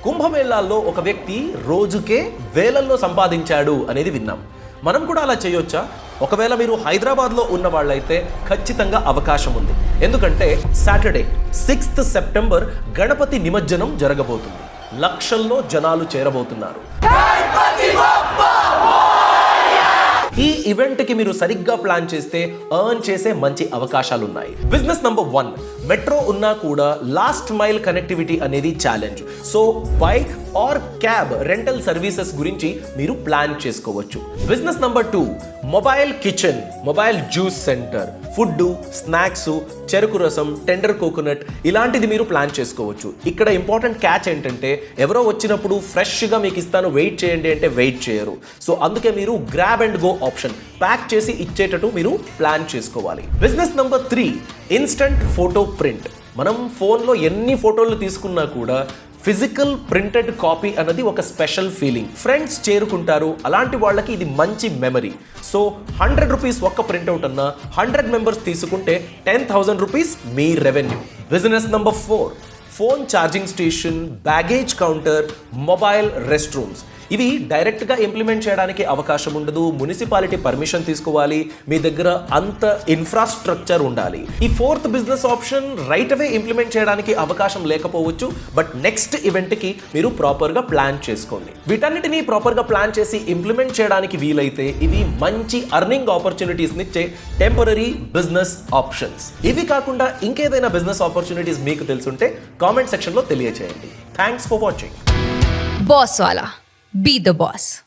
కుంభమేళాల్లో ఒక వ్యక్తి రోజుకే వేలల్లో సంపాదించాడు అనేది విన్నాం. మనం కూడా అలా చేయొచ్చా? ఒకవేళ మీరు హైదరాబాద్లో ఉన్న వాళ్ళైతే ఖచ్చితంగా అవకాశం ఉంది. ఎందుకంటే సాటర్డే 6th సెప్టెంబర్ గణపతి నిమజ్జనం జరగబోతుంది. లక్షల్లో జనాలు చేరబోతున్నారు. ఈ ఈవెంట్కి మీరు సరిగ్గా ప్లాన్ చేస్తే ఎర్న్ చేసే మంచి అవకాశాలు ఉన్నాయి. బిజినెస్ నంబర్ 1, మెట్రో ఉన్నా కూడా లాస్ట్ మైల్ కనెక్టివిటీ అనేది challenge. So bike or cab rental services గురించి మీరు ప్లాన్ చేసుకోవచ్చు. Business number 2, mobile kitchen, mobile juice centre, food, snacks, చెరుకు రసం, టెండర్ కోకోనట్ ఇలాంటిది మీరు ప్లాన్ చేసుకోవచ్చు. ఇక్కడ ఇంపార్టెంట్ క్యాచ్ ఏంటంటే ఎవరో వచ్చినప్పుడు ఫ్రెష్గా మీకు ఇస్తాను వెయిట్ చేయండి అంటే వెయిట్ చేయరు. సో అందుకే మీరు grab and go option pack చేసి ఇచ్చేటట్టు మీరు ప్లాన్ చేసుకోవాలి. Business number 3, instant photo print. మనం ఫోన్లో ఎన్ని ఫోటోలు తీసుకున్నా కూడా ఫిజికల్ ప్రింటెడ్ కాపీ అన్నది ఒక స్పెషల్ ఫీలింగ్. ఫ్రెండ్స్ చేరుకుంటారు, అలాంటి వాళ్ళకి ఇది మంచి మెమరీ. సో 100 రూపీస్ ఒక్క ప్రింట్అవుట్ అన్నా 100 మెంబర్స్ తీసుకుంటే 10,000 రూపీస్ మీ revenue. Business number 4, phone charging station, baggage counter, mobile rest rooms. ఇవి డైరెక్ట్గా ఇంప్లిమెంట్ చేయడానికి అవకాశం ఉండదు. మున్సిపాలిటీ పర్మిషన్ తీసుకోవాలి, మీ దగ్గర అంత ఇన్ఫ్రాస్ట్రక్చర్ ఉండాలి. ఈ 4th business option right away implement చేయడానికి అవకాశం లేకపోవచ్చు, బట్ నెక్స్ట్ ఈవెంట్కి మీరు ప్రాపర్గా ప్లాన్ చేసుకోండి. వీటన్నిటినీ ప్రాపర్గా ప్లాన్ చేసి ఇంప్లిమెంట్ చేయడానికి వీలైతే ఇవి మంచి అర్నింగ్ ఆపర్చునిటీస్ని ఇచ్చే టెంపరరీ బిజినెస్ ఆప్షన్స్. ఇవి కాకుండా ఇంకేదైనా బిజినెస్ ఆపర్చునిటీస్ మీకు తెలుసుంటే కామెంట్ సెక్షన్లో తెలియచేయండి. Thanks for watching. Boss Wala. Be the boss.